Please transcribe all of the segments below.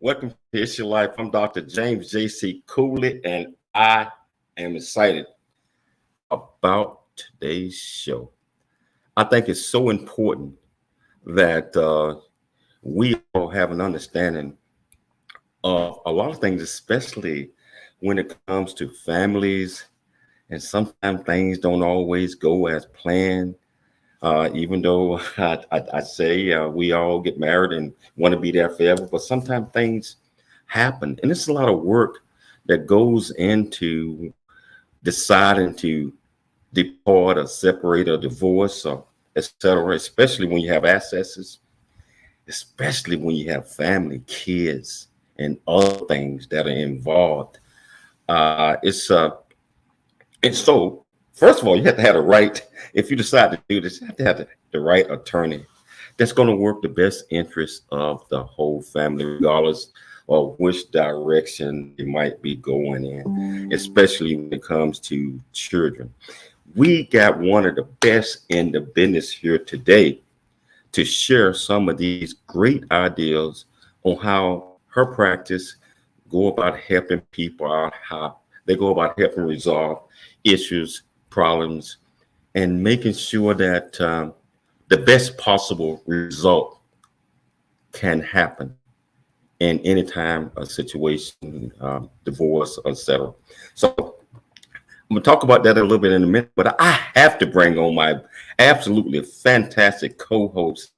Welcome to It's Your Life. I'm Dr. James J.C. Cooley, and I am excited about today's show. I think it's so important that we all have an understanding of a lot of things, especially when it comes to families. And sometimes things don't always go as planned. Even though I say we all get married and want to be there forever, but sometimes things happen. And it's a lot of work that goes into deciding to depart or separate or divorce or etc., especially when you have assets, especially when you have family, kids, and other things that are involved. And so, first of all, you have to have the right, if you decide to do this, you have to have the right attorney that's going to work the best interest of the whole family, regardless of which direction they might be going in, especially when it comes to children. We got one of the best in the business here today to share some of these great ideas on how her practice go about helping people out, how they go about helping resolve issues, problems, and making sure that the best possible result can happen in any time a situation, divorce, etc. So I'm gonna talk about that a little bit in a minute, but I have to bring on my absolutely fantastic co-host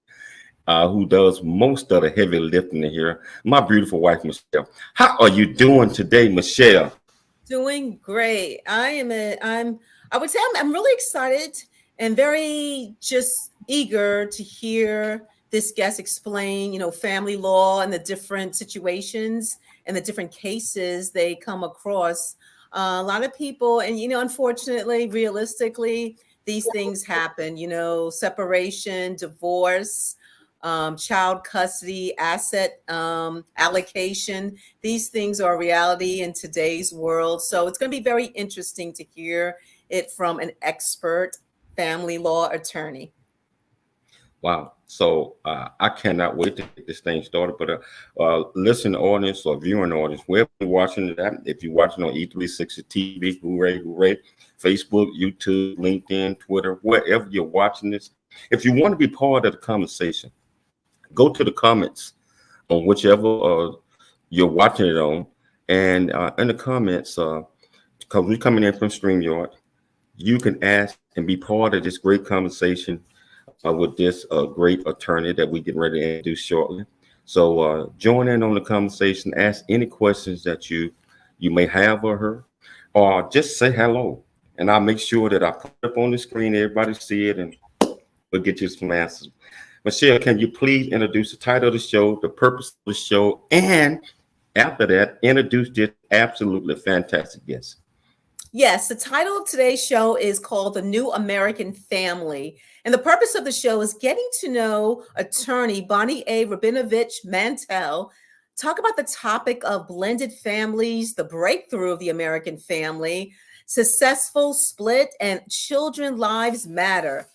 who does most of the heavy lifting here, my beautiful wife, Michelle. How are you doing today, Michelle? Doing great. I would say I'm really excited and very just eager to hear this guest explain, family law and the different situations and the different cases they come across. A lot of people, and unfortunately, realistically, these things happen, separation, divorce, child custody, asset allocation. These things are a reality in today's world. So it's going to be very interesting to hear it from an expert family law attorney. Wow. So I cannot wait to get this thing started. But listen, audience or viewing audience, wherever you're watching it at, if you're watching on E360 TV, hooray, hooray, Facebook, YouTube, LinkedIn, Twitter, wherever you're watching this, if you want to be part of the conversation, go to the comments on whichever you're watching it on. And in the comments, because we're coming in from StreamYard, you can ask and be part of this great conversation with this great attorney that we get ready to introduce shortly. So join in on the conversation, ask any questions that you may have of her, or just say hello. And I'll make sure that I put it up on the screen, everybody see it, and we'll get you some answers. Michelle, can you please introduce the title of the show, the purpose of the show, and after that, introduce this absolutely fantastic guest. Yes, the title of today's show is called The New American Family. And the purpose of the show is getting to know attorney Bonnie A. Rabinovitch-Mantel, talk about the topic of blended families, the breakthrough of the American family, successful split, and children lives matter.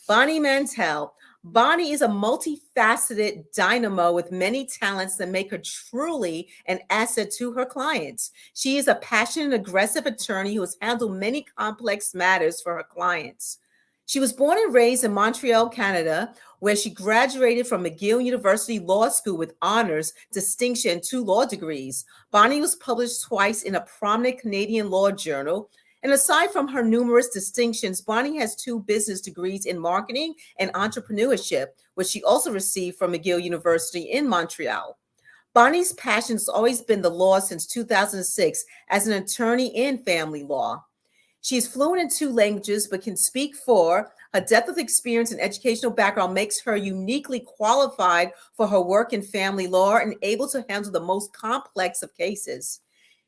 Bonnie Mantel. Bonnie is a multifaceted dynamo with many talents that make her truly an asset to her clients. She is a passionate, aggressive attorney who has handled many complex matters for her clients. She was born and raised in Montreal, Canada, where she graduated from McGill University Law School with honors, distinction, and 2 law degrees. Bonnie was published twice in a prominent Canadian law journal. And aside from her numerous distinctions, Bonnie has 2 business degrees in marketing and entrepreneurship, which she also received from McGill University in Montreal. Bonnie's passion has always been the law since 2006 as an attorney in family law. She is fluent in 2 languages, but can speak 4. Her depth of experience and educational background makes her uniquely qualified for her work in family law and able to handle the most complex of cases.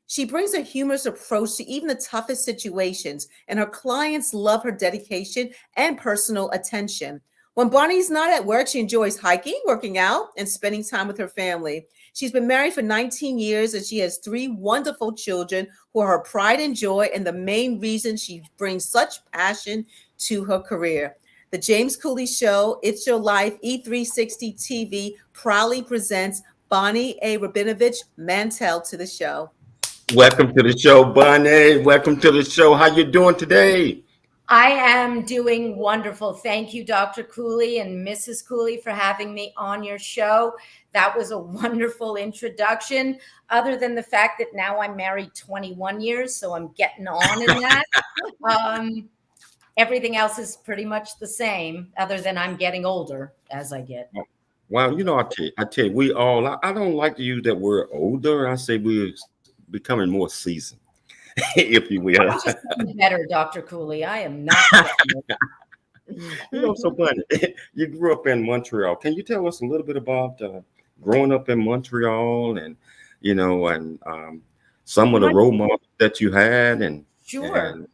She brings a humorous approach to even the toughest situations, and her clients love her dedication and personal attention. When Bonnie's not at work, she enjoys hiking, working out, and spending time with her family. She's been married for 19 years, and she has 3 wonderful children who are her pride and joy, and the main reason she brings such passion to her career. The James Cooley Show, It's Your Life, E360 TV proudly presents Bonnie A. Rabinovitch-Mantel to the show. Welcome to the show, Bonnie. Welcome to the show. How you doing today? I am doing wonderful. Thank you, Dr. Cooley and Mrs. Cooley, for having me on your show. That was a wonderful introduction, other than the fact that now I'm married 21 years, so I'm getting on in that. Everything else is pretty much the same, other than I'm getting older as I get. Well, I tell you, we all, I don't like to use that word older. I say we're becoming more seasoned, if you will. I'm just getting better, Dr. Cooley. I am not. So Bonnie, you grew up in Montreal. Can you tell us a little bit about growing up in Montreal and, some of the role models that you had? Sure.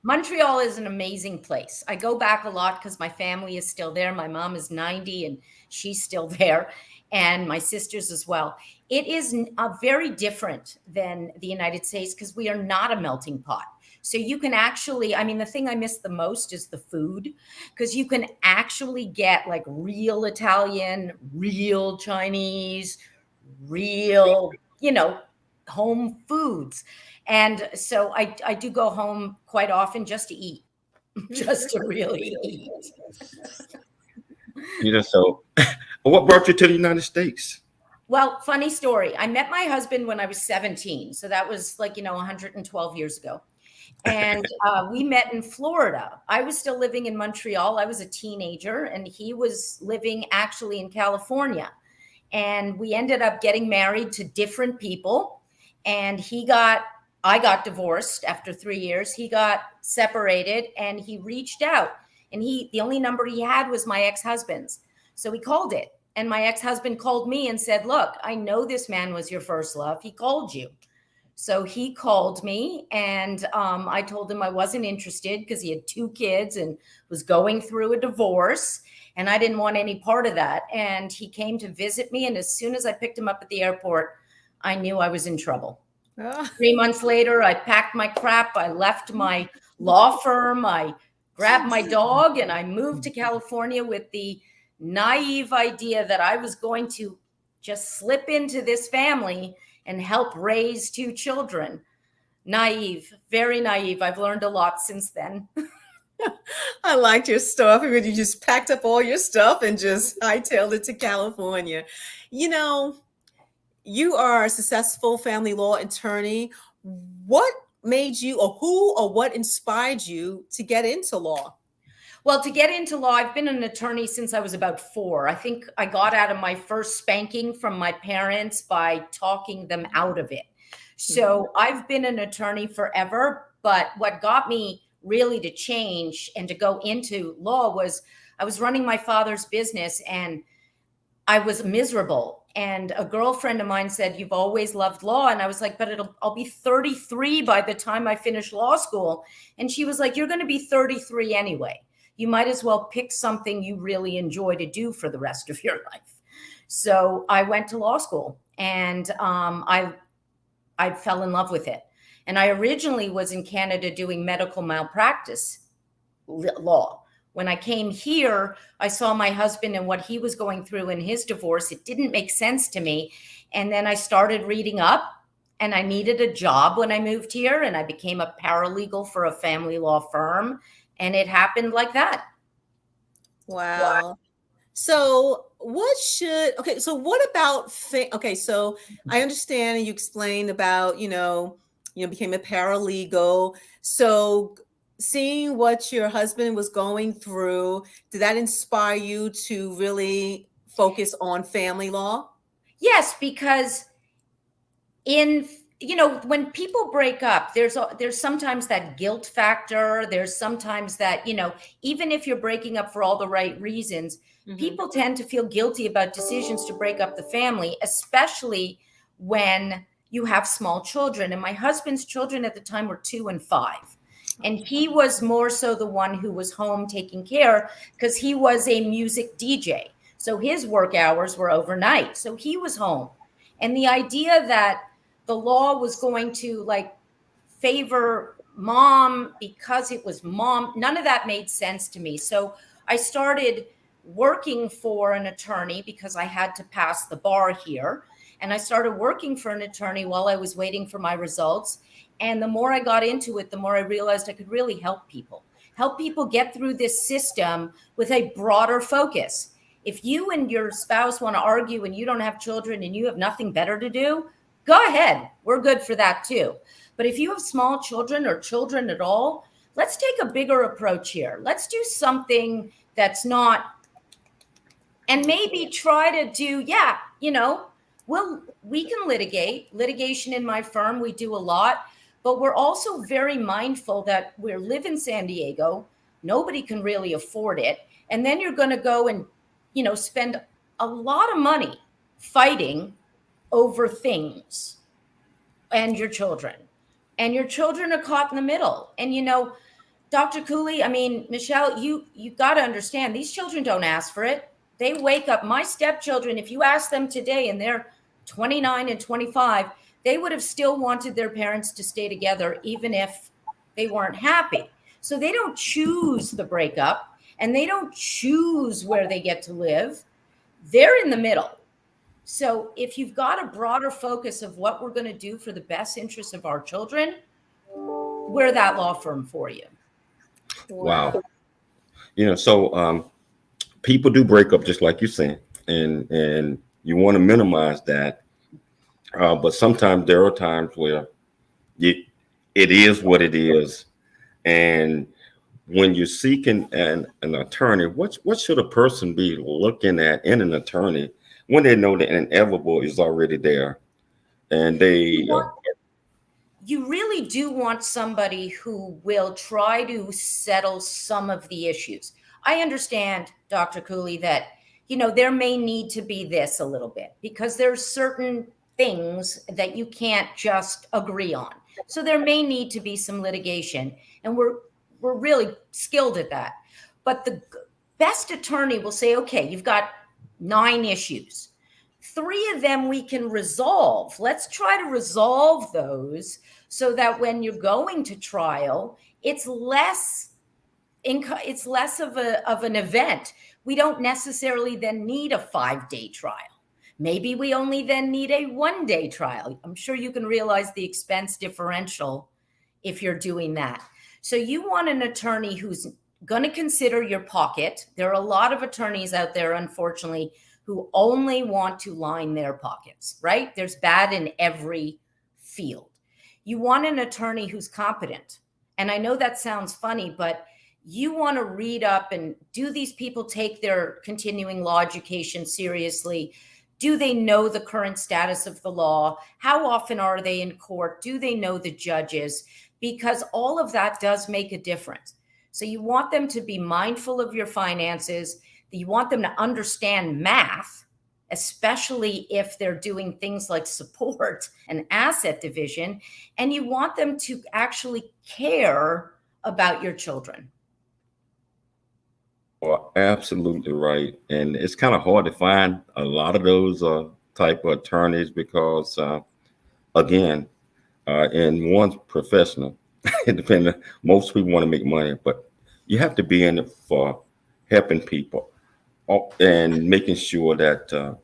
Montreal is an amazing place. I go back a lot because my family is still there. My mom is 90 and she's still there, and my sisters as well. It is very different than the United States because we are not a melting pot. So you can actually, the thing I miss the most is the food, because you can actually get like real Italian, real Chinese, real, home foods. And so I do go home quite often just to eat, just to really eat. So what brought you to the United States? Well, funny story. I met my husband when I was 17. So that was 112 years ago. And we met in Florida. I was still living in Montreal. I was a teenager, and he was living actually in California. And we ended up getting married to different people. And I got divorced after 3 years. He got separated, and he reached out, and the only number he had was my ex-husband's. So he called it, and my ex-husband called me and said, "Look, I know this man was your first love. He called you." So he called me, and I told him I wasn't interested because he had 2 kids and was going through a divorce, and I didn't want any part of that. And he came to visit me, and as soon as I picked him up at the airport, I knew I was in trouble. 3 months later, I packed my crap. I left my law firm. I grabbed my dog, and I moved to California with the naive idea that I was going to just slip into this family and help raise 2 children. Naive, very naive. I've learned a lot since then. I liked your stuff. You just packed up all your stuff and just hightailed it to California. You are a successful family law attorney. What made you, or who or what inspired you to get into law? Well, to get into law, I've been an attorney since I was about 4. I think I got out of my first spanking from my parents by talking them out of it. So I've been an attorney forever. But what got me really to change and to go into law was I was running my father's business, and I was miserable. And a girlfriend of mine said, "You've always loved law." And I was like, "But I'll be 33 by the time I finish law school." And she was like, "You're going to be 33 anyway. You might as well pick something you really enjoy to do for the rest of your life." So I went to law school, and I fell in love with it. And I originally was in Canada doing medical malpractice law. When I came here, I saw my husband and what he was going through in his divorce. It didn't make sense to me. And then I started reading up, and I needed a job when I moved here, and I became a paralegal for a family law firm. And it happened like that. Wow. So so what about, so I understand, and you explained about, became a paralegal. So seeing what your husband was going through, did that inspire you to really focus on family law? Yes, because when people break up, there's sometimes that guilt factor. There's sometimes that, even if you're breaking up for all the right reasons, people tend to feel guilty about decisions to break up the family, especially when you have small children. And my husband's children at the time were 2 and 5. And he was more so the one who was home taking care because he was a music DJ. So his work hours were overnight. So he was home. And the idea that the law was going to favor mom because it was mom, none of that made sense to me. So I started working for an attorney because I had to pass the bar here. And I started working for an attorney while I was waiting for my results. And the more I got into it, the more I realized I could really help people get through this system with a broader focus. If you and your spouse want to argue and you don't have children and you have nothing better to do, go ahead. We're good for that too. But if you have small children or children at all, let's take a bigger approach here. Let's do something that's not, and maybe try to do, we can litigation in my firm. We do a lot, but we're also very mindful that we live in San Diego. Nobody can really afford it. And then you're going to go and, spend a lot of money fighting over things and your children are caught in the middle. And, Dr. Cooley, Michelle, you got to understand, these children don't ask for it. They wake up. My stepchildren, if you ask them today and they're 29 and 25, they would have still wanted their parents to stay together even if they weren't happy. So they don't choose the breakup and they don't choose where they get to live. They're in the middle. So if you've got a broader focus of what we're going to do for the best interest of our children, we're that law firm for you. Wow. People do break up, just like you're saying, and you want to minimize that. But sometimes there are times where it is what it is. And when you're seeking an attorney, what should a person be looking at in an attorney when they know that an inevitable is already there? And you really do want somebody who will try to settle some of the issues. I understand, Dr. Cooley, that, there may need to be this a little bit because there's certain things that you can't just agree on. So there may need to be some litigation, and we're really skilled at that. But the best attorney will say, okay, you've got 9 issues. 3 of them we can resolve. Let's try to resolve those so that when you're going to trial, it's less of an event. We don't necessarily then need a 5-day trial. Maybe we only then need a 1-day trial. I'm sure you can realize the expense differential if you're doing that. So you want an attorney who's going to consider your pocket. There are a lot of attorneys out there, unfortunately, who only want to line their pockets, right? There's bad in every field. You want an attorney who's competent. And I know that sounds funny, but you want to read up and do these people take their continuing law education seriously? Do they know the current status of the law? How often are they in court? Do they know the judges? Because all of that does make a difference. So you want them to be mindful of your finances. You want them to understand math, especially if they're doing things like support and asset division. And you want them to actually care about your children. Well, absolutely right. And it's kind of hard to find a lot of those type of attorneys because, again, in one's professional, most people want to make money, but you have to be in it for helping people and making sure that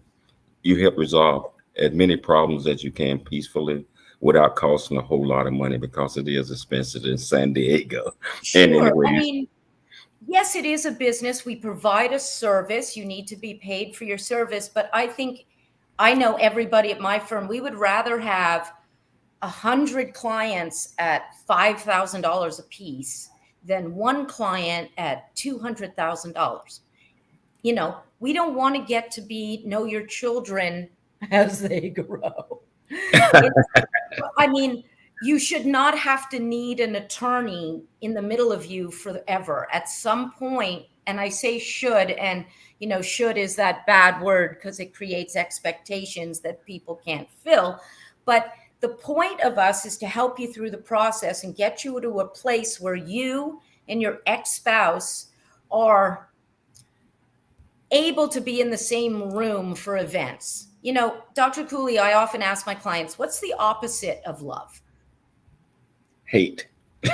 you help resolve as many problems as you can peacefully without costing a whole lot of money because it is expensive in San Diego. Sure. And anyway, Yes, it is a business. We provide a service. You need to be paid for your service. But I know everybody at my firm, we would rather have 100 clients at $5,000 a piece than 1 client at $200,000. We don't want to get to know your children as they grow. You should not have to need an attorney in the middle of you forever. At some point, and I say should, and should is that bad word because it creates expectations that people can't fill. But the point of us is to help you through the process and get you to a place where you and your ex-spouse are able to be in the same room for events. Dr. Cooley, I often ask my clients, what's the opposite of love? Hate.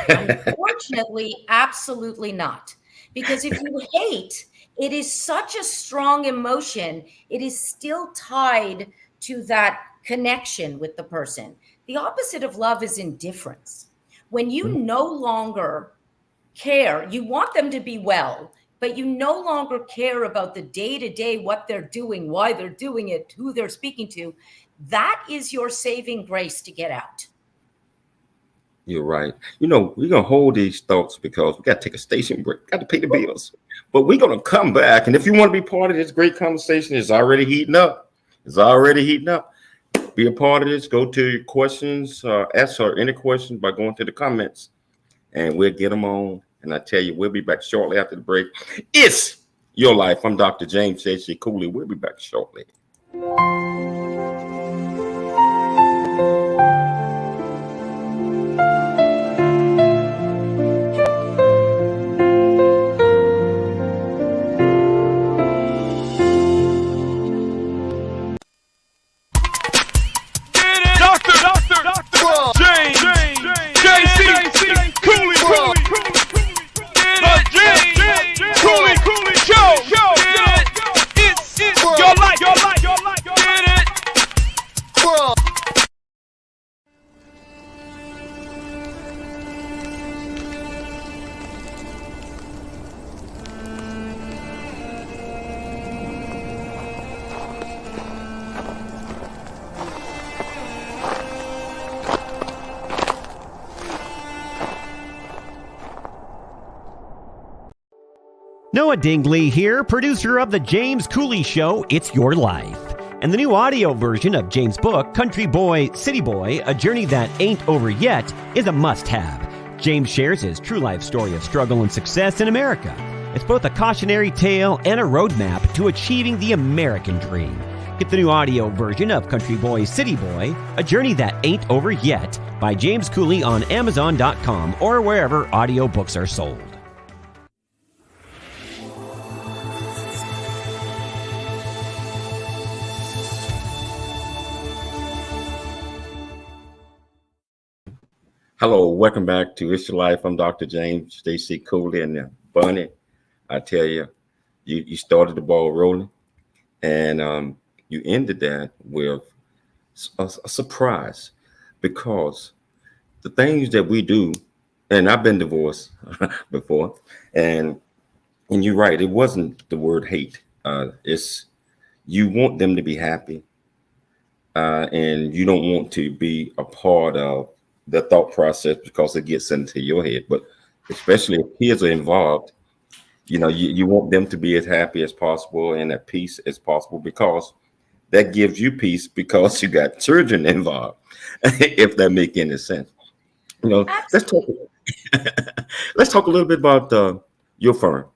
Unfortunately, absolutely not. Because if you hate, It is such a strong emotion. It is still tied to that connection with the person. The opposite of love is indifference. When you no longer care, you want them to be well, but you no longer care about the day-to-day, what they're doing, why they're doing it, who they're speaking to. That is your saving grace to get out. You're right. You know, we're going to hold these thoughts because we got to take a station break, got to pay the bills. But we're going to come back. And if you want to be part of this great conversation, it's already heating up. It's already heating up. Be a part of this. Go to your questions, ask her any questions by going to the comments, and we'll get them on. And I tell you, we'll be back shortly after the break. It's Your Life. I'm Dr. James J.C. Cooley. We'll be back shortly. Noah Dingley here, producer of The James Cooley Show, It's Your Life. And the new audio version of James' book, Country Boy, City Boy, A Journey That Ain't Over Yet, is a must-have. James shares his true life story of struggle and success in America. It's both a cautionary tale and a roadmap to achieving the American dream. Get the new audio version of Country Boy, City Boy, A Journey That Ain't Over Yet by James Cooley on Amazon.com or wherever audiobooks are sold. Hello, welcome back to It's Your Life. I'm Dr. James J.C. Cooley, and Bunny, I tell you, you started the ball rolling, and you ended that with a surprise, because the things that we do, and I've been divorced before, and you're right, it wasn't the word hate. It's you want them to be happy, and you don't want to be a part of the thought process because it gets into your head. But especially if kids are involved, you know, you want them to be as happy as possible and at peace as possible, because that gives you peace because you got children involved. If that make any sense. You know, let's talk a little bit about your firm,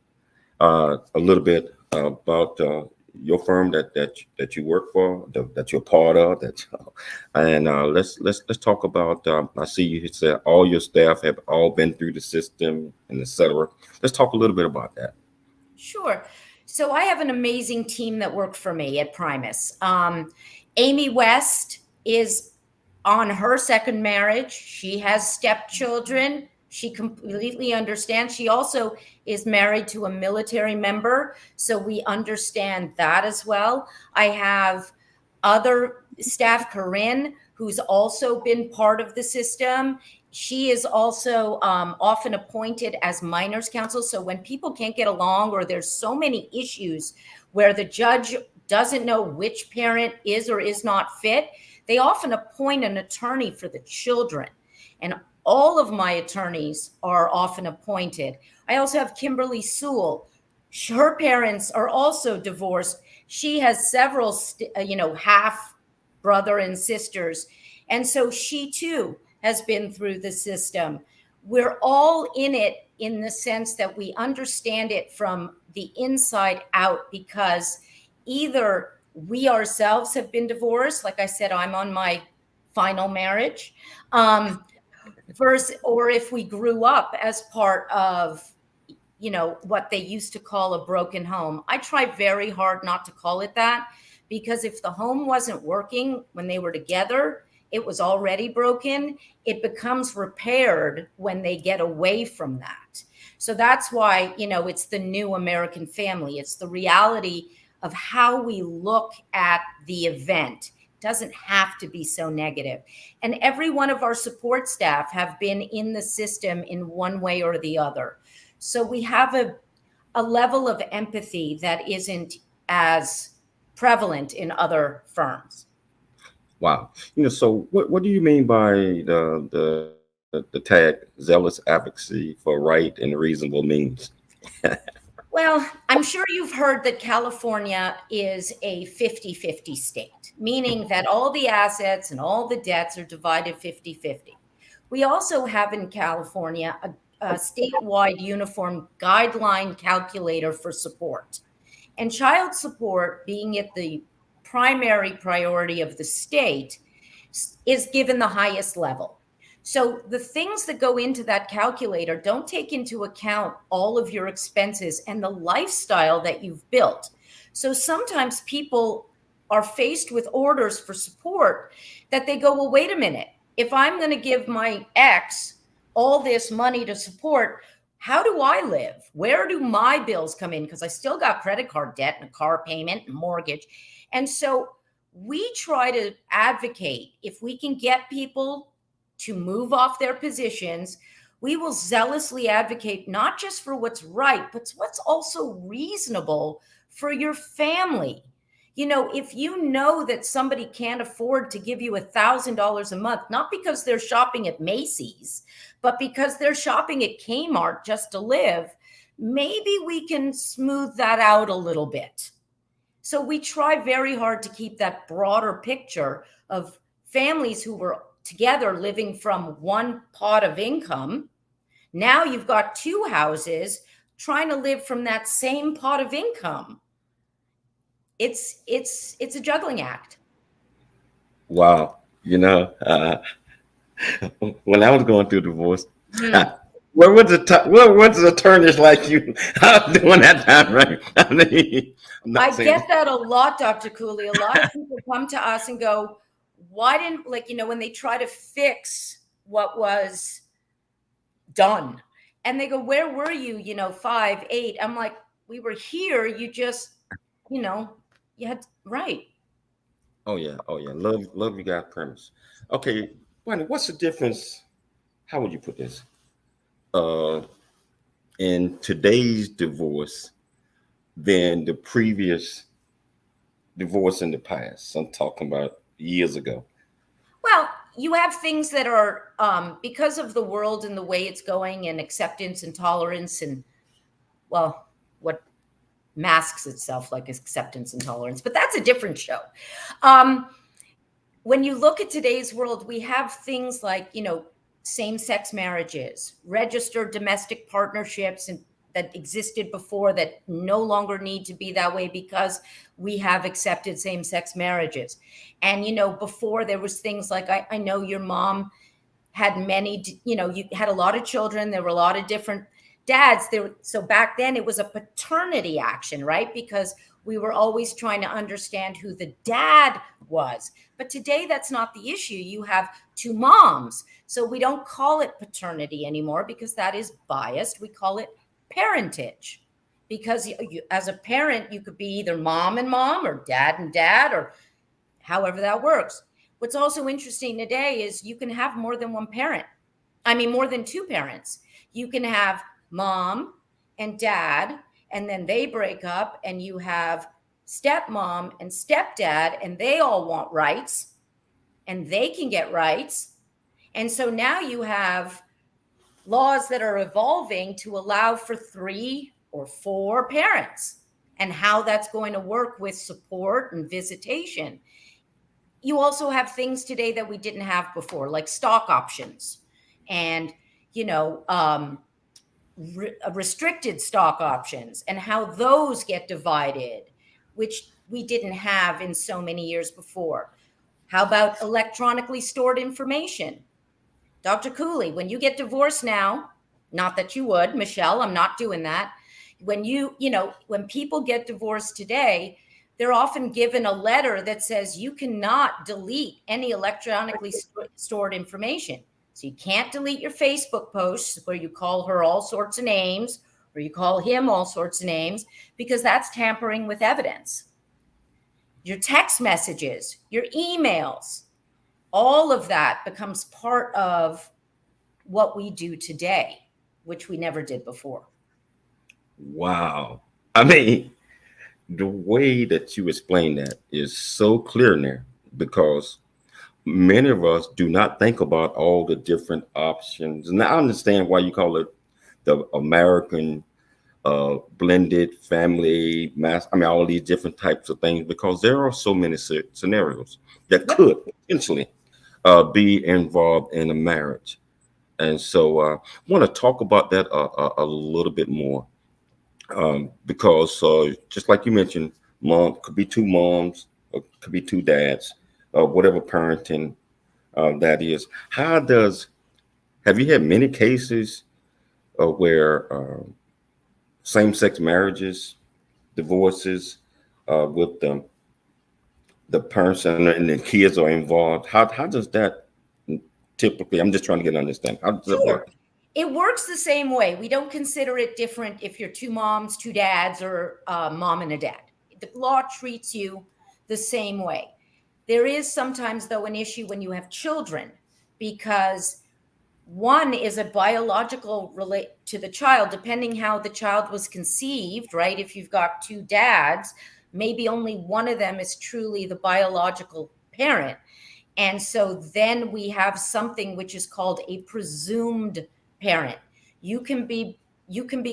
a little bit about your firm that you work for, that you're part of, and let's talk about. I see you said all your staff have all been through the system and etc. Let's talk a little bit about that. Sure. So I have an amazing team that work for me at Primus. Amy West is on her second marriage. She has stepchildren. She completely understands. She also is married to a military member, so we understand that as well. I have other staff, Corinne, who's also been part of the system. She is also often appointed as minors counsel. So when people can't get along, or there's so many issues where the judge doesn't know which parent is or is not fit, they often appoint an attorney for the children. And all of my attorneys are often appointed. I also have Kimberly Sewell. Her parents are also divorced. She has several, half brother and sisters. And so she too has been through the system. We're all in it in the sense that we understand it from the inside out, because either we ourselves have been divorced. Like I said, I'm on my final marriage. Or if we grew up as part of, what they used to call a broken home. I try very hard not to call it that, because if the home wasn't working when they were together, it was already broken. It becomes repaired when they get away from that. So that's why, it's the new American family. It's the reality of how we look at the event. It doesn't have to be so negative. And every one of our support staff have been in the system in one way or the other. So we have a level of empathy that isn't as prevalent in other firms. Wow. So what do you mean by the tag zealous advocacy for right and reasonable means? Well, I'm sure you've heard that California is a 50-50 state, meaning that all the assets and all the debts are divided 50-50. We also have in California a statewide uniform guideline calculator for support. And child support, being at the primary priority of the state, is given the highest level. So the things that go into that calculator don't take into account all of your expenses and the lifestyle that you've built. So sometimes people are faced with orders for support that they go, well, wait a minute. If I'm going to give my ex all this money to support, how do I live? Where do my bills come in? Because I still got credit card debt and a car payment and mortgage. And so we try to advocate, if we can get people to move off their positions, we will zealously advocate not just for what's right, but what's also reasonable for your family. If you know that somebody can't afford to give you $1,000 a month, not because they're shopping at Macy's, but because they're shopping at Kmart just to live, maybe we can smooth that out a little bit. So we try very hard to keep that broader picture of families who were together living from one pot of income. Now you've got two houses trying to live from that same pot of income. It's a juggling act. Wow. When I was going through divorce, where was the attorneys like you doing that time, right? I get that a lot, Dr. Cooley. A lot of people come to us and go, why didn't, when they try to fix what was done, and they go, where were you, 5, 8? I'm like, we were here. You just, you had, right. Oh yeah. Love you guys premise. Okay, Bonnie, what's the difference? How would you put this? In today's divorce than the previous divorce in the past. I'm talking about years ago. Well, you have things that are because of the world and the way it's going, and acceptance and tolerance, and what masks itself like acceptance and tolerance, but that's a different show. When you look at today's world, we have things like, same-sex marriages, registered domestic partnerships, and that existed before that no longer need to be that way because we have accepted same-sex marriages. And, before there was things like, I know your mom had many, you had a lot of children. There were a lot of different dads there. So back then it was a paternity action, right? Because we were always trying to understand who the dad was. But today that's not the issue. You have two moms. So we don't call it paternity anymore because that is biased. We call it parentage, because you, as a parent, you could be either mom and mom or dad and dad, or however that works. What's also interesting today is you can have more than one parent. More than two parents. You can have mom and dad, and then they break up, and you have stepmom and stepdad, and they all want rights, and they can get rights. And so now you have laws that are evolving to allow for 3 or 4 parents, and how that's going to work with support and visitation. You also have things today that we didn't have before, like stock options and, restricted stock options, and how those get divided, which we didn't have in so many years before. How about electronically stored information? Dr. Cooley, when you get divorced now, not that you would, Michelle, I'm not doing that. When when people get divorced today, they're often given a letter that says you cannot delete any electronically stored information. So you can't delete your Facebook posts where you call her all sorts of names or you call him all sorts of names, because that's tampering with evidence. Your text messages, your emails, all of that becomes part of what we do today, which we never did before. Wow. I mean, the way that you explain that is so clear now, because many of us do not think about all the different options. And I understand why you call it the American blended family mass. I mean, all these different types of things, because there are so many scenarios that could potentially be involved in a marriage. And so I want to talk about that a little bit more, because just like you mentioned, mom could be two moms, or could be two dads, whatever parenting that is. Have you had many cases where same-sex marriages, divorces, with the person and the kids are involved? How does that typically? I'm just trying to get an understanding. How does that work? It works the same way. We don't consider it different if you're two moms, two dads, or a mom and a dad. The law treats you the same way. There is sometimes, though, an issue when you have children, because one is a biological relate to the child, depending how the child was conceived, right? If you've got two dads, maybe only one of them is truly the biological parent. And so then we have something which is called a presumed parent. You can be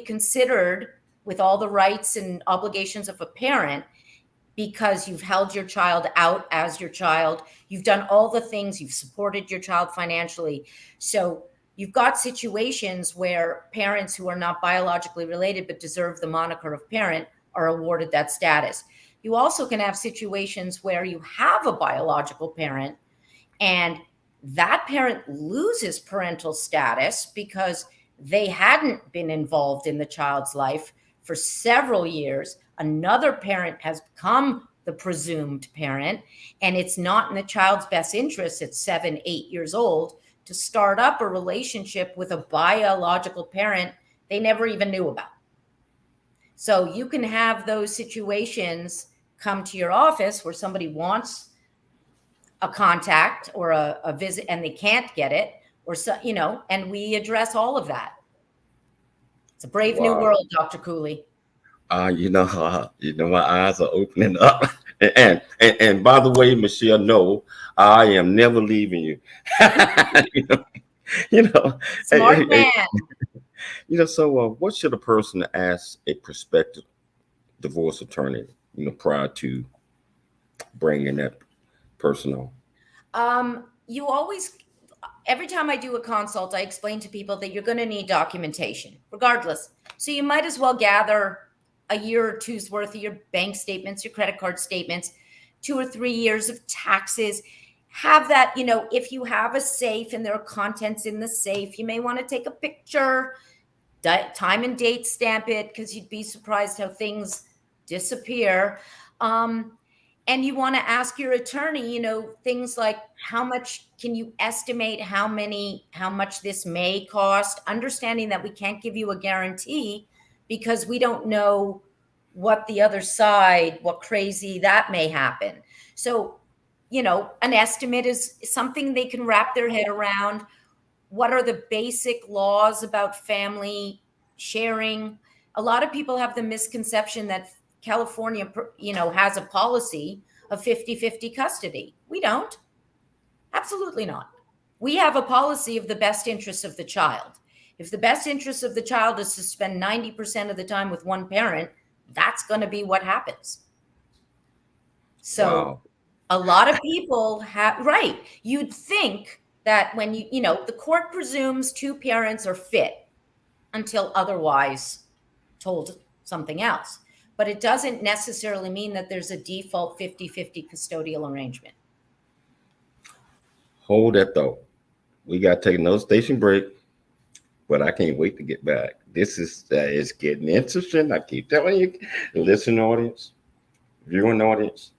considered with all the rights and obligations of a parent because you've held your child out as your child. You've done all the things, you've supported your child financially. So you've got situations where parents who are not biologically related but deserve the moniker of parent are awarded that status. You also can have situations where you have a biological parent and that parent loses parental status because they hadn't been involved in the child's life for several years. Another parent has become the presumed parent, and it's not in the child's best interest at 7, 8 years old to start up a relationship with a biological parent they never even knew about. So you can have those situations come to your office where somebody wants a contact or a visit and they can't get it, or so, and we address all of that. It's a brave new world, Dr. Cooley. My eyes are opening up. And by the way, Michelle, no, I am never leaving you. Smart man. So what should a person ask a prospective divorce attorney, prior to bringing that person on? You always, every time I do a consult, I explain to people that you're going to need documentation regardless. So you might as well gather a year or two's worth of your bank statements, your credit card statements, 2 or 3 years of taxes. Have that, if you have a safe and there are contents in the safe, you may want to take a picture, time and date stamp it, because you'd be surprised how things disappear. And you want to ask your attorney, things like how much can you estimate how much this may cost, understanding that we can't give you a guarantee because we don't know what the other side, what crazy that may happen. So, an estimate is something they can wrap their head around. What are the basic laws about family sharing? A lot of people have the misconception that California, has a policy of 50-50 custody. We don't. Absolutely not. We have a policy of the best interests of the child. If the best interest of the child is to spend 90% of the time with one parent, that's going to be what happens. So a lot of people you'd think that when the court presumes two parents are fit until otherwise told something else. But it doesn't necessarily mean that there's a default 50-50 custodial arrangement. Hold that thought. We got to take another station break, but I can't wait to get back. This is it's getting interesting. I keep telling you, listening audience, viewing audience,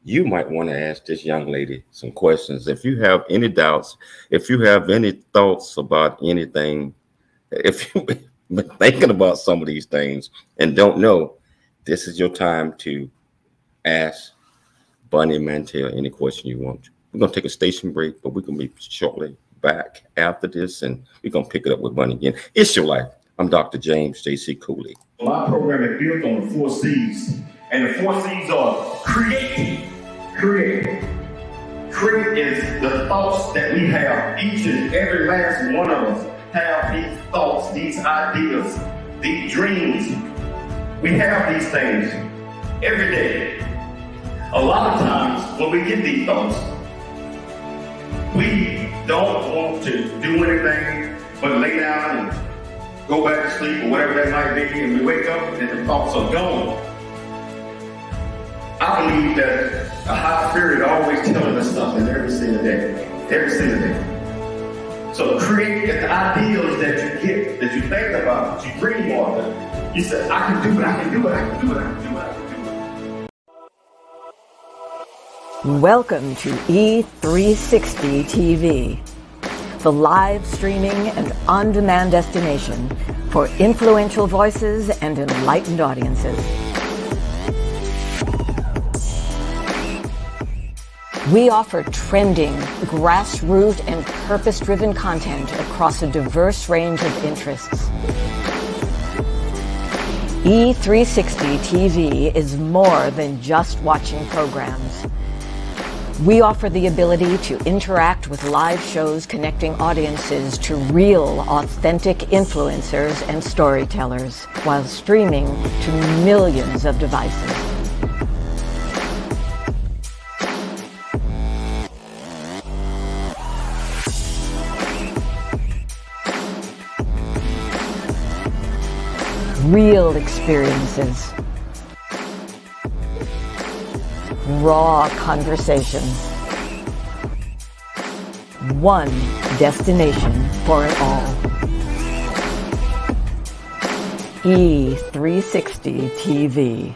you might want to ask this young lady some questions. If you have any doubts, if you have any thoughts about anything, if you've been thinking about some of these things and don't know, this is your time to ask Bunny Mantel any question you want. We're going to take a station break, but we're going to be shortly back after this, and we're going to pick it up with Bunny again. It's your life. I'm Dr. James J.C. Cooley. My program is built on the 4 C's, and the 4 C's are create. Create is the thoughts that we have. Each and every last one of us have these thoughts, these ideas, these dreams. We have these things every day. A lot of times when we get these thoughts, we don't want to do anything but lay down and go back to sleep or whatever that might be, and we wake up and the thoughts are gone. I believe that a high spirit always telling us something every single day. Every single day. So create the ideals that you get, that you think about, that you dream of, that you say, I can do it, I can do it, I can do it, I can do it, I can do it. Welcome to E360 TV, the live streaming and on-demand destination for influential voices and enlightened audiences. We offer trending, grassroots, and purpose-driven content across a diverse range of interests. E360 TV is more than just watching programs. We offer the ability to interact with live shows connecting audiences to real, authentic influencers and storytellers while streaming to millions of devices. Real experiences, raw conversations, one destination for it all. E360 TV.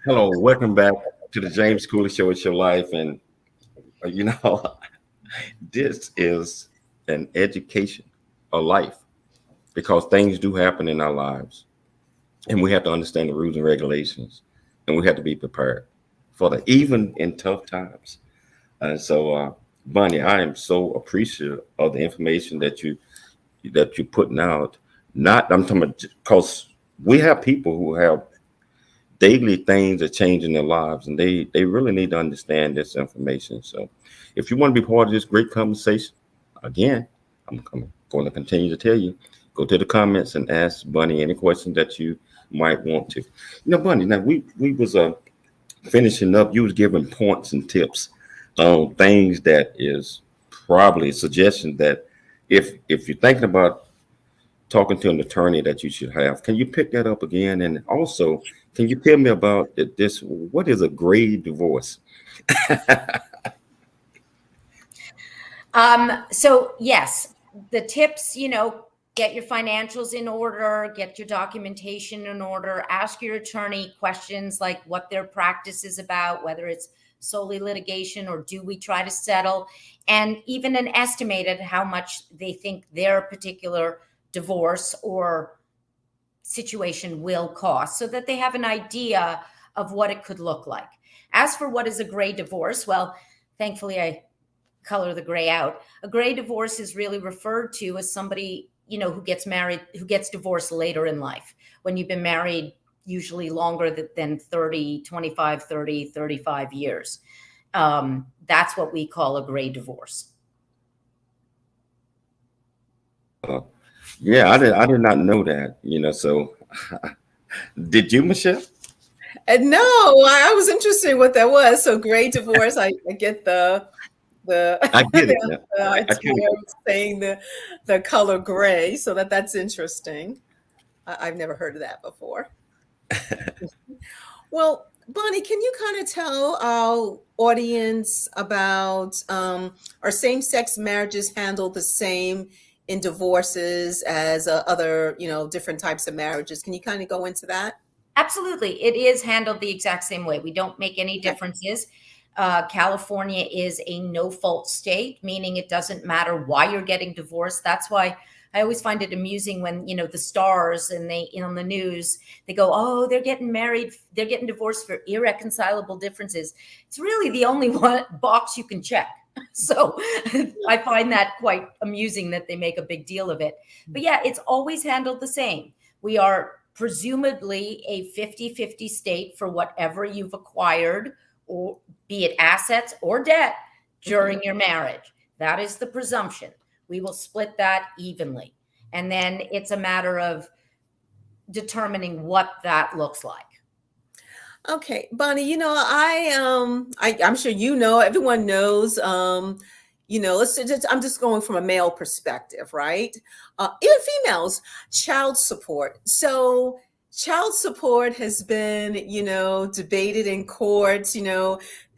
Hello, welcome back to the James Cooley Show. It's your life, and you know, this is an education, a life, because things do happen in our lives, and we have to understand the rules and regulations, and we have to be prepared for that, even in tough times. So, Bunny, I am so appreciative of the information that you're putting out. I'm talking about, because we have people who have daily things are changing their lives, and they really need to understand this information. So if you want to be part of this great conversation, again, I'm going to continue to tell you, go to the comments and ask Bunny any questions that you might want to. You know, Bunny, now we was finishing up, you was giving points and tips on things that is probably a suggestion that if you're thinking about talking to an attorney that you should have. Can you pick that up again? And also, can you tell me about this? What is a gray divorce? So yes, the tips, get your financials in order, get your documentation in order, ask your attorney questions like what their practice is about, whether it's solely litigation or do we try to settle, and even an estimated how much they think their particular divorce or situation will cost, so that they have an idea of what it could look like. As for what is a gray divorce, well, thankfully I color the gray out. A gray divorce is really referred to as somebody, who gets married, who gets divorced later in life, when you've been married usually longer than 25, 30, 35 years. That's what we call a gray divorce. Yeah, I did not know that, so Did you, Michelle? And no, I was interested in what that was. So gray divorce, I get the I get it. I idea of saying the color gray. So that's interesting. I've never heard of that before. Well, Bonnie, can you kind of tell our audience about are same-sex marriages handled the same in divorces as other, different types of marriages? Can you kind of go into that? Absolutely. It is handled the exact same way. We don't make any differences. California is a no-fault state, meaning it doesn't matter why you're getting divorced. That's why I always find it amusing when, the stars and they, on the news, they go, oh, they're getting married, they're getting divorced for irreconcilable differences. It's really the only one box you can check. So I find that quite amusing that they make a big deal of it. But yeah, it's always handled the same. We are presumably a 50-50 state for whatever you've acquired, or be it assets or debt during your marriage. That is the presumption. We will split that evenly. And then it's a matter of determining what that looks like. Okay, Bonnie, I'm sure everyone knows, I'm just going from a male perspective, right? Even females, child support. So child support has been, debated in courts,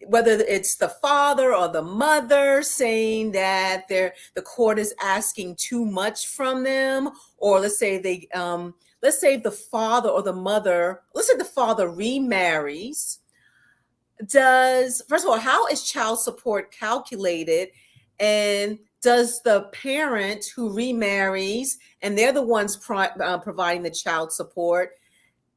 whether it's the father or the mother saying that the court is asking too much from them, or let's say the father or the mother, let's say the father remarries. First of all, how is child support calculated? And does the parent who remarries, and they're the ones providing the child support,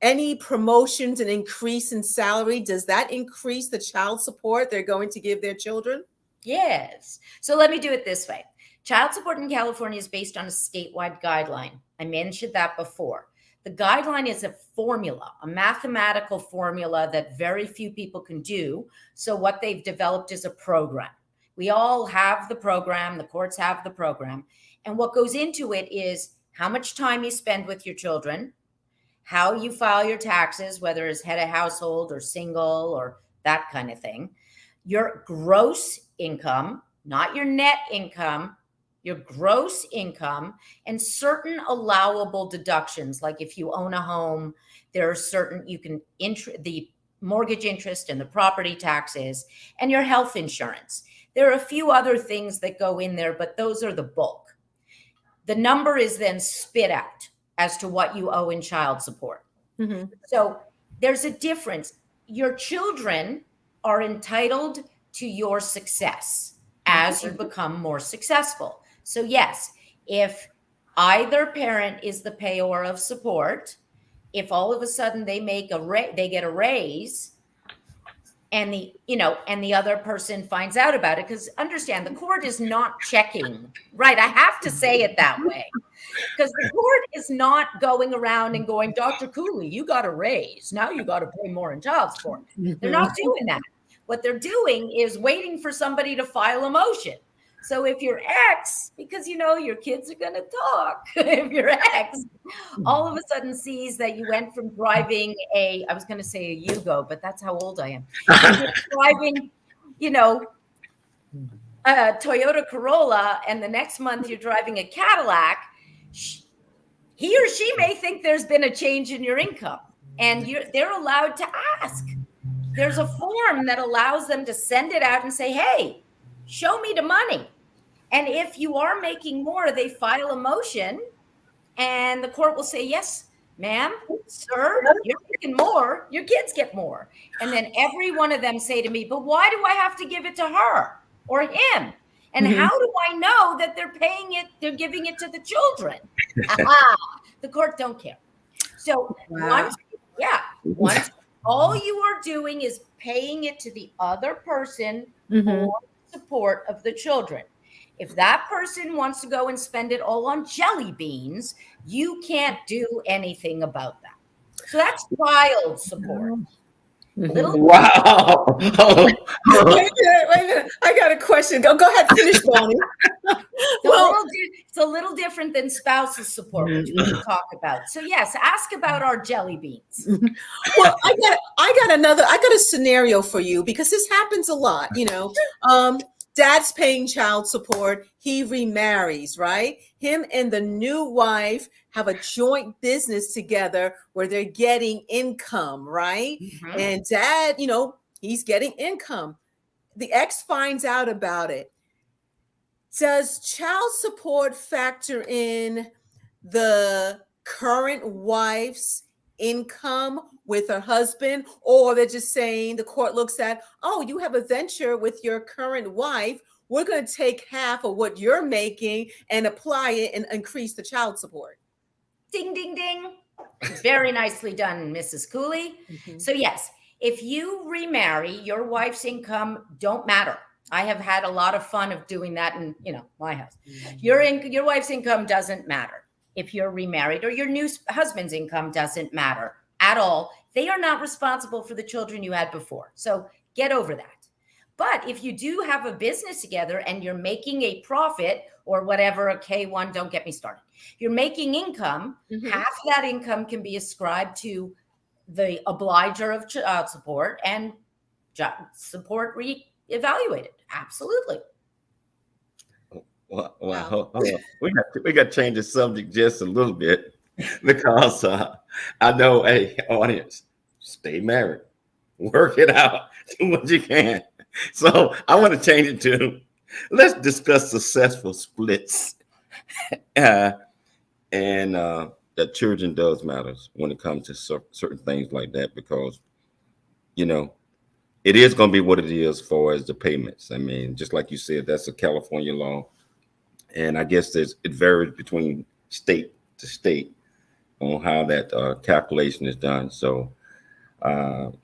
any promotions and increase in salary, does that increase the child support they're going to give their children? Yes. So let me do it this way. Child support in California is based on a statewide guideline. I mentioned that before. The guideline is a formula, a mathematical formula that very few people can do. So what they've developed is a program. We all have the program, the courts have the program. And what goes into it is how much time you spend with your children, how you file your taxes, whether it's head of household or single or that kind of thing, your gross income, not your net income, your gross income, and certain allowable deductions. Like if you own a home, there are certain, the mortgage interest and the property taxes and your health insurance. There are a few other things that go in there, but those are the bulk. The number is then spit out as to what you owe in child support. Mm-hmm. So there's a difference. Your children are entitled to your success as you become more successful. So yes, if either parent is the payer of support, if all of a sudden they get a raise, and the other person finds out about it, because understand, the court is not checking, right? I have to say it that way, because the court is not going around and going, Dr. Cooley, you got a raise. Now you got to pay more in child support. They're not doing that. What they're doing is waiting for somebody to file a motion. So if your ex, because your kids are going to talk, if your ex all of a sudden sees that you went from driving I was going to say a Yugo, but that's how old I am. You're driving, a Toyota Corolla, and the next month you're driving a Cadillac, he or she may think there's been a change in your income, and they're allowed to ask. There's a form that allows them to send it out and say, hey, show me the money. And if you are making more, they file a motion and the court will say, yes, ma'am, sir, you're making more, your kids get more. And then every one of them say to me, but why do I have to give it to her or him? And how do I know that they're paying it, they're giving it to the children? The court don't care. So once all you are doing is paying it to the other person for support of the children. If that person wants to go and spend it all on jelly beans, you can't do anything about that. So that's child support. Wow. Wait a minute. I got a question. Go ahead, finish, Bonnie. It's a little different than spousal support, which we can talk about. So yes, ask about our jelly beans. Well, I got a scenario for you, because this happens a lot. Dad's paying child support. He remarries, right? Him and the new wife have a joint business together where they're getting income, right? Mm-hmm. And dad, he's getting income. The ex finds out about it. Does child support factor in the current wife's income with her husband, or they're just saying, the court looks at, oh, you have a venture with your current wife, we're going to take half of what you're making and apply it and increase the child support? Ding, ding, ding. Very nicely done, Mrs. Cooley. Mm-hmm. So yes, if you remarry, your wife's income don't matter. I have had a lot of fun of doing that in, my house. Mm-hmm. Your wife's income doesn't matter if you're remarried, or your new husband's income doesn't matter at all. They are not responsible for the children you had before. So get over that. But if you do have a business together and you're making a profit or whatever, a K1, don't get me started. You're making income, mm-hmm. half of that income can be ascribed to the obliger of child support and support re-evaluated. Absolutely. Well, hold on. We got to change the subject just a little bit, because I know, hey, audience, stay married, work it out, do what you can. So I want to change it to, let's discuss successful splits, and that children does matters when it comes to certain things like that, because it is going to be what it is as far as the payments. I mean, just like you said, that's a California law. And I guess it varies between state to state on how that calculation is done. So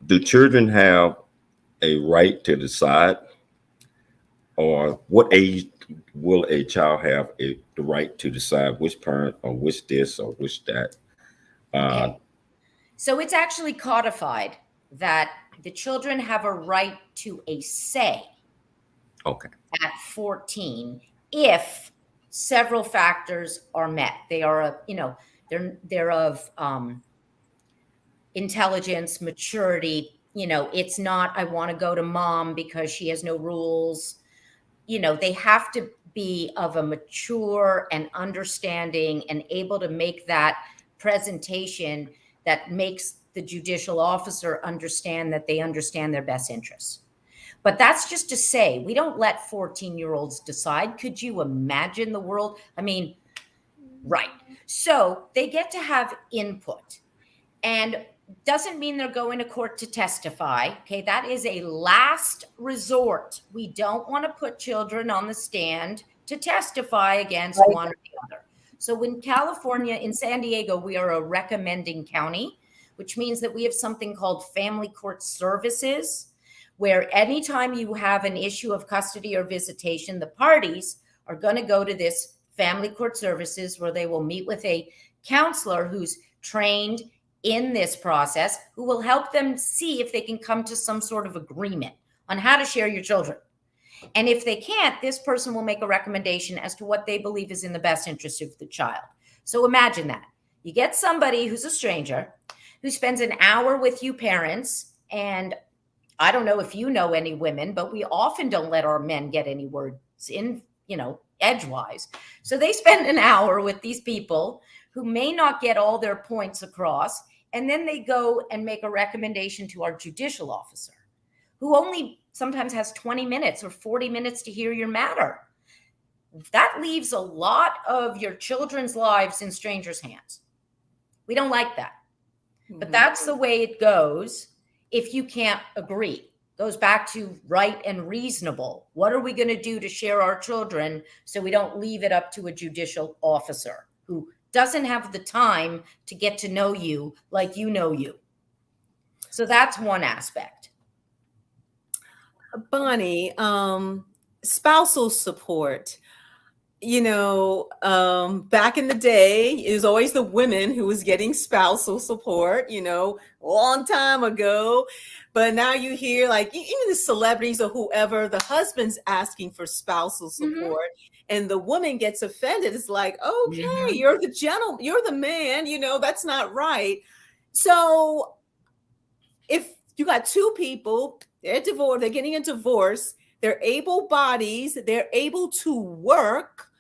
do children have a right to decide, or what age will a child have the right to decide which parent or which this or which that? Okay. So it's actually codified that the children have a right to a say. Okay. At 14, if several factors are met. They are, they're of intelligence, maturity. It's not, I want to go to mom because she has no rules. They have to be of a mature and understanding and able to make that presentation that makes the judicial officer understand that they understand their best interests. But that's just to say, we don't let 14-year-olds decide. Could you imagine the world? I mean, right. So they get to have input, and doesn't mean they're going to court to testify. Okay, that is a last resort. We don't want to put children on the stand to testify against one or the other. So in California, in San Diego, we are a recommending county, which means that we have something called family court services, where anytime you have an issue of custody or visitation, the parties are going to go to this family court services, where they will meet with a counselor who's trained in this process, who will help them see if they can come to some sort of agreement on how to share your children. And if they can't, this person will make a recommendation as to what they believe is in the best interest of the child. So imagine that. You get somebody who's a stranger, who spends an hour with you parents, and I don't know if you know any women, but we often don't let our men get any words in, edgewise. So they spend an hour with these people who may not get all their points across, and then they go and make a recommendation to our judicial officer, who only sometimes has 20 minutes or 40 minutes to hear your matter. That leaves a lot of your children's lives in strangers' hands. We don't like that. But that's the way it goes if you can't agree. Goes back to right and reasonable. What are we going to do to share our children so we don't leave it up to a judicial officer who doesn't have the time to get to know you like you know you? So that's one aspect. Bonnie, spousal support. back in the day, it was always the women who was getting spousal support, a long time ago. But now you hear like even the celebrities or whoever, the husband's asking for spousal support, and the woman gets offended. It's like, okay, you're the gentleman, you're the man, that's not right. So if you got two people, they're divorced, they're getting a divorce, they're able bodies, they're able to work.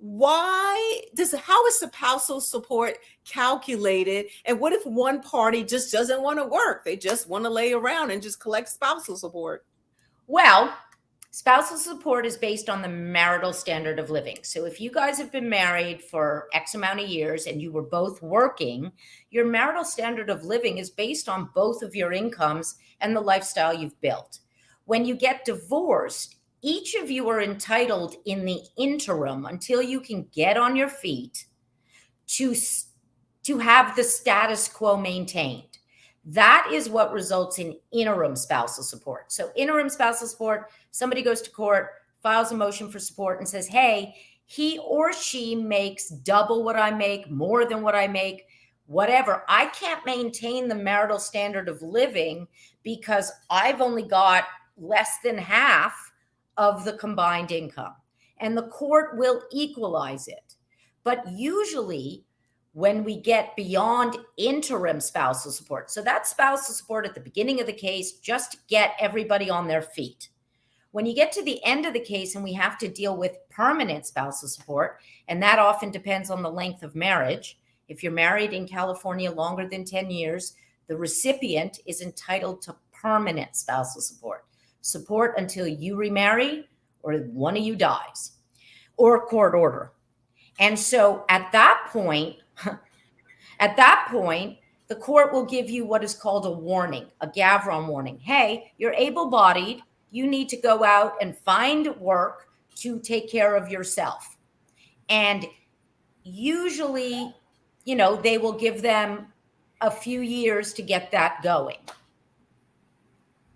How is spousal support calculated? And what if one party just doesn't want to work? They just want to lay around and just collect spousal support. Well, spousal support is based on the marital standard of living. So if you guys have been married for X amount of years and you were both working, your marital standard of living is based on both of your incomes and the lifestyle you've built. When you get divorced, each of you are entitled in the interim until you can get on your feet to have the status quo maintained. That is what results in interim spousal support. So interim spousal support, somebody goes to court, files a motion for support and says, hey, he or she makes double what I make, more than what I make, whatever. I can't maintain the marital standard of living because I've only got less than half of the combined income, and the court will equalize it. But usually when we get beyond interim spousal support, so that's spousal support at the beginning of the case, just to get everybody on their feet. When you get to the end of the case and we have to deal with permanent spousal support, and that often depends on the length of marriage. If you're married in California longer than 10 years, the recipient is entitled to permanent spousal support until you remarry or one of you dies or a court order. And so at that point, the court will give you what is called a warning, a Gavron warning. Hey, you're able-bodied. You need to go out and find work to take care of yourself. And usually, they will give them a few years to get that going.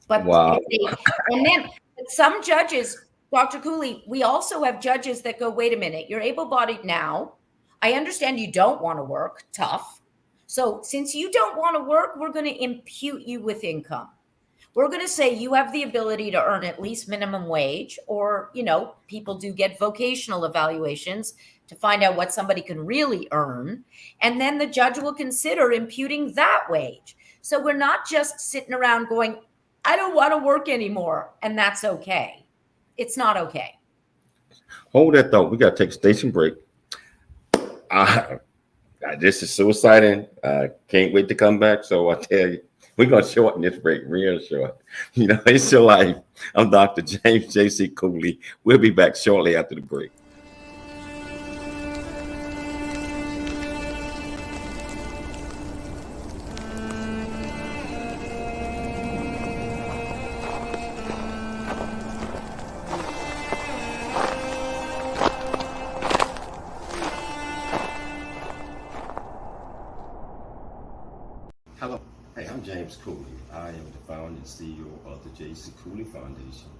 But wow. And then some judges, Dr. Cooley, we also have judges that go, wait a minute, you're able-bodied now. I understand you don't want to work, tough. So since you don't want to work, we're going to impute you with income. We're going to say you have the ability to earn at least minimum wage, or, people do get vocational evaluations to find out what somebody can really earn. And then the judge will consider imputing that wage. So we're not just sitting around going, I don't want to work anymore. And that's okay. It's not okay. Hold that thought. We got to take a station break. This is so exciting. I can't wait to come back. So I tell you, we're going to shorten this break real short. It's your life. I'm Dr. James J.C. Cooley. We'll be back shortly after the break. Hello. Hey, I'm James Cooley. I am the founder and CEO of the J.C. Cooley Foundation,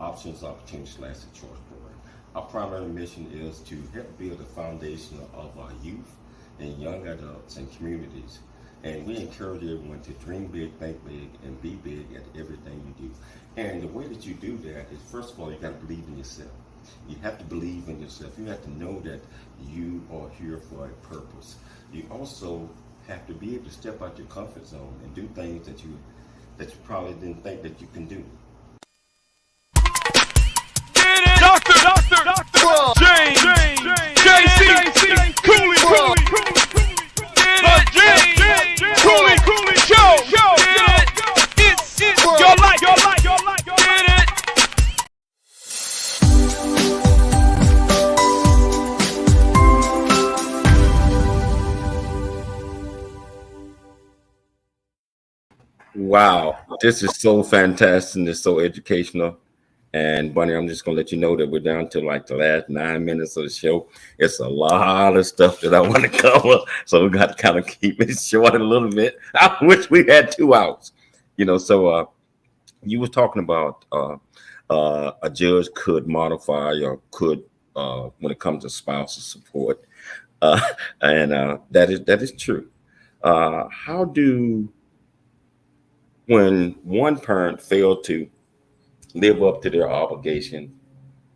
Options, Opportunities, / Choice Program. Our primary mission is to help build a foundation of our youth and young adults and communities. And we encourage everyone to dream big, think big, and be big at everything you do. And the way that you do that is, first of all, you got to believe in yourself. You have to believe in yourself. You have to know that you are here for a purpose. You also have to be able to step out your comfort zone and do things that you probably didn't think that you can do. Dr. James J.C. Cooley Show. It's your life. Wow, this is so fantastic and it's so educational. And Bunny, I'm just gonna let you know that we're down to like the last 9 minutes of the show. It's a lot of stuff that I want to cover, so we got to kind of keep it short a little bit. I wish we had 2 hours, So you were talking about a judge could modify or could when it comes to spousal support, and that is true. How do when one parent failed to live up to their obligation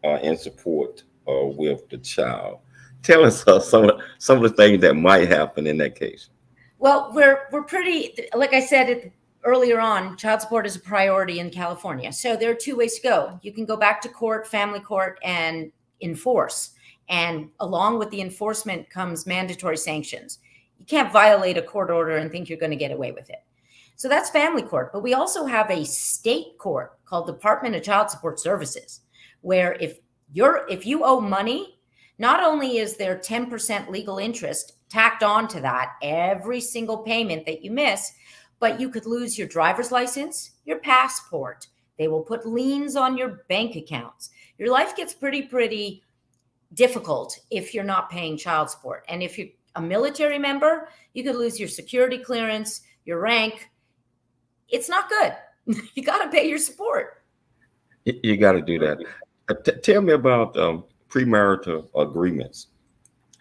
and support with the child? Tell us some of the things that might happen in that case. Well, we're pretty, like I said earlier on, child support is a priority in California. So there are two ways to go. You can go back to court, family court, and enforce. And along with the enforcement comes mandatory sanctions. You can't violate a court order and think you're going to get away with it. So that's family court. But we also have a state court called Department of Child Support Services, where if you owe money, not only is there 10% legal interest tacked on to that every single payment that you miss, but you could lose your driver's license, your passport. They will put liens on your bank accounts. Your life gets pretty difficult if you're not paying child support. And if you're a military member, you could lose your security clearance, your rank. It's not good. You got to pay your support. You got to do that. Tell me about premarital agreements.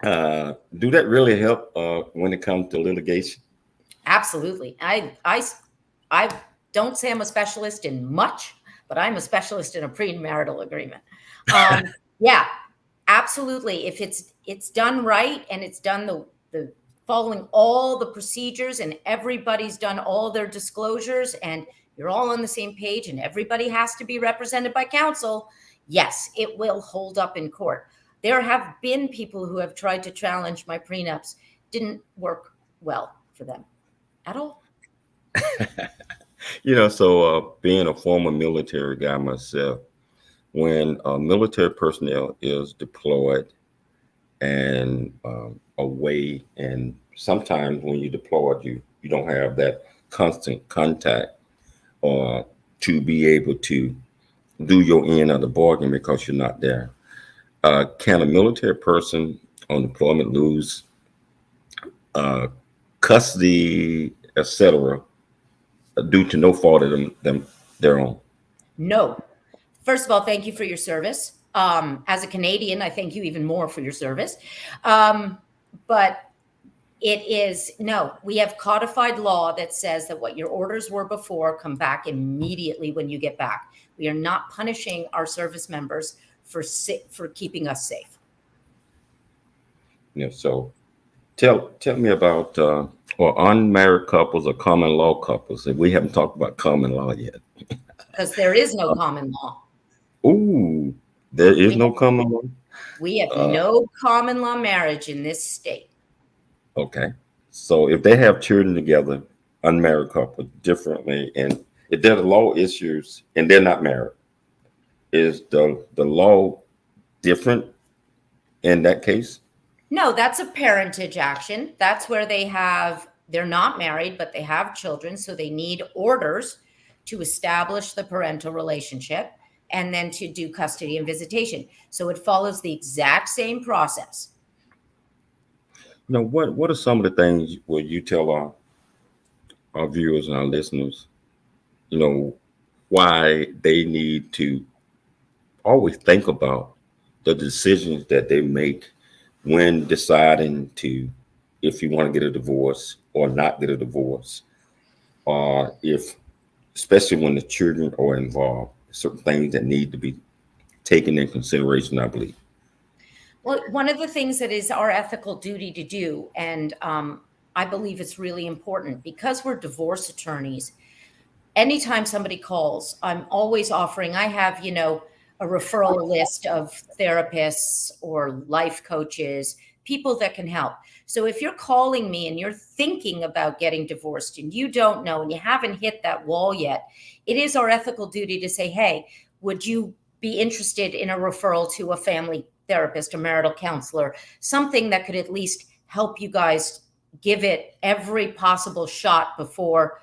Do that really help when it comes to litigation? Absolutely. I don't say I'm a specialist in much, but I'm a specialist in a premarital agreement. Yeah, absolutely. If it's done right and it's done the following all the procedures and everybody's done all their disclosures and you're all on the same page and everybody has to be represented by counsel, yes, it will hold up in court. There have been people who have tried to challenge my prenups. Didn't work well for them at all. So being a former military guy myself, when military personnel is deployed and away, and sometimes when you're deployed, you don't have that constant contact to be able to do your end of the bargain because you're not there. Can a military person on deployment lose custody, etc., due to no fault of their own? No. First of all, thank you for your service. As a Canadian, I thank you even more for your service. But we have codified law that says that what your orders were before come back immediately when you get back. We are not punishing our service members for keeping us safe. So tell me about unmarried couples or common law couples. We haven't talked about common law yet. Because there is no common law. Ooh, there is no common law? We have no common law marriage in this state. Okay. So if they have children together, unmarried couple, differently, and if there are law issues and they're not married, is the law different in that case? No, that's a parentage action. That's where they're not married, but they have children. So they need orders to establish the parental relationship and then to do custody and visitation. So it follows the exact same process. Now, what are some of the things where you tell our viewers and our listeners, why they need to always think about the decisions that they make when deciding if you want to get a divorce or not get a divorce, or especially when the children are involved, certain things that need to be taken in consideration, I believe. Well, one of the things that is our ethical duty to do, and I believe it's really important, because we're divorce attorneys, anytime somebody calls, I'm always offering, I have, a referral list of therapists or life coaches, people that can help. So if you're calling me and you're thinking about getting divorced and you don't know and you haven't hit that wall yet, it is our ethical duty to say, hey, would you be interested in a referral to a family therapist, a marital counselor, something that could at least help you guys give it every possible shot before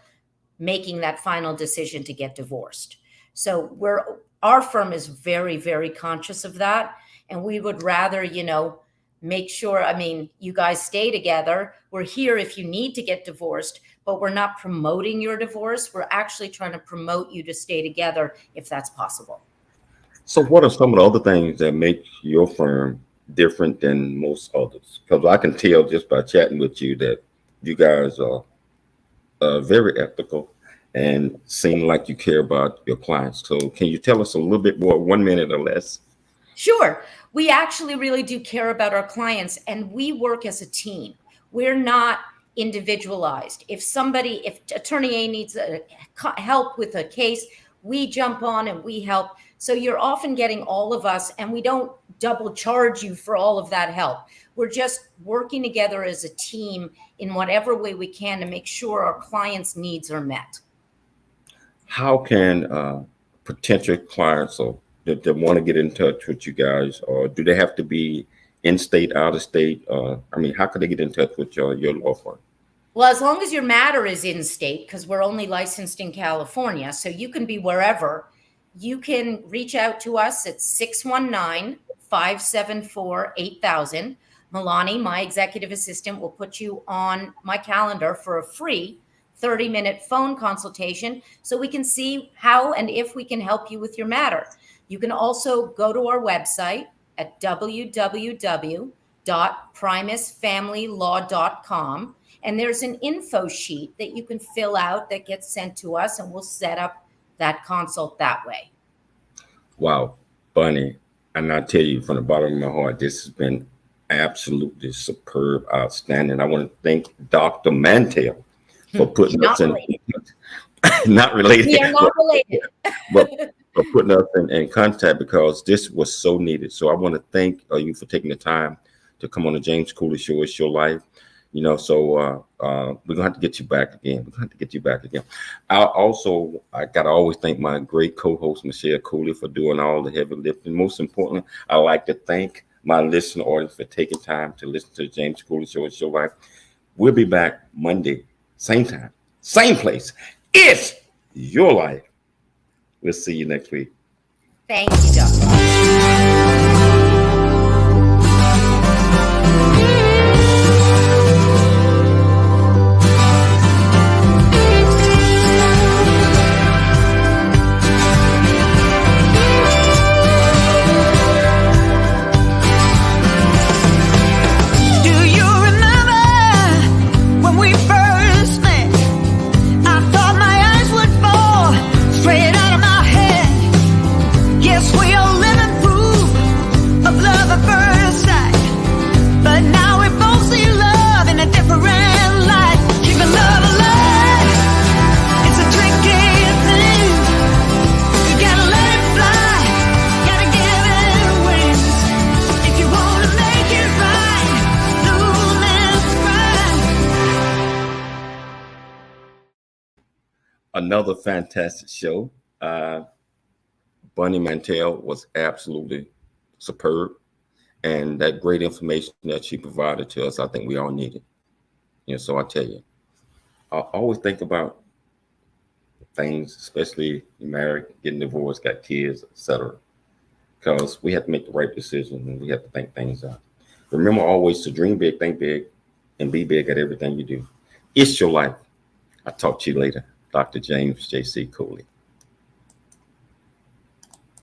making that final decision to get divorced. So our firm is very, very conscious of that. And we would rather, make sure, you guys stay together. We're here if you need to get divorced, but we're not promoting your divorce. We're actually trying to promote you to stay together if that's possible. So what are some of the other things that make your firm different than most others? Because I can tell just by chatting with you that you guys are very ethical and seem like you care about your clients. So can you tell us a little bit more, 1 minute or less? Sure. We actually really do care about our clients, and we work as a team. We're not individualized. If attorney A needs help with a case, we jump on and we help. So you're often getting all of us, and we don't double charge you for all of that help. We're just working together as a team in whatever way we can to make sure our clients' needs are met. How can potential clients or that want to get in touch with you guys, or do they have to be in state, out of state? I mean, how can they get in touch with your law firm? Well, as long as your matter is in state, because we're only licensed in California, so you can be wherever. You can reach out to us at 619-574-8000. Milani, my executive assistant, will put you on my calendar for a free 30-minute phone consultation so we can see how and if we can help you with your matter. You can also go to our website at www.primusfamilylaw.com, and there's an info sheet that you can fill out that gets sent to us, and we'll set up that consult that way. Wow, Bunny, and I tell you from the bottom of my heart, this has been absolutely superb, outstanding. I want to thank Dr. Mantel for putting us in. Not related. We are not related. but for putting us in contact, because this was so needed. So I want to thank you for taking the time to come on the James Cooley Show. It's your life. You know, so we're gonna have to get you back again. I gotta always thank my great co-host Michelle Cooley for doing all the heavy lifting. Most importantly, I like to thank my listener audience for taking time to listen to the James Cooley Show. It's your life. We'll be back Monday, same time, same place. It's your life. We'll see you next week. Thank you, Doctor. Another fantastic show. Bunny Mantel was absolutely superb, and that great information that she provided to us, I think we all needed. You know, so I tell you, I always think about things, especially married, getting divorced, got kids, etc., because we have to make the right decision and we have to think things out. Remember always to dream big, think big, and be big at everything you do. It's your life. I'll talk to you later. Dr. James J.C. Cooley.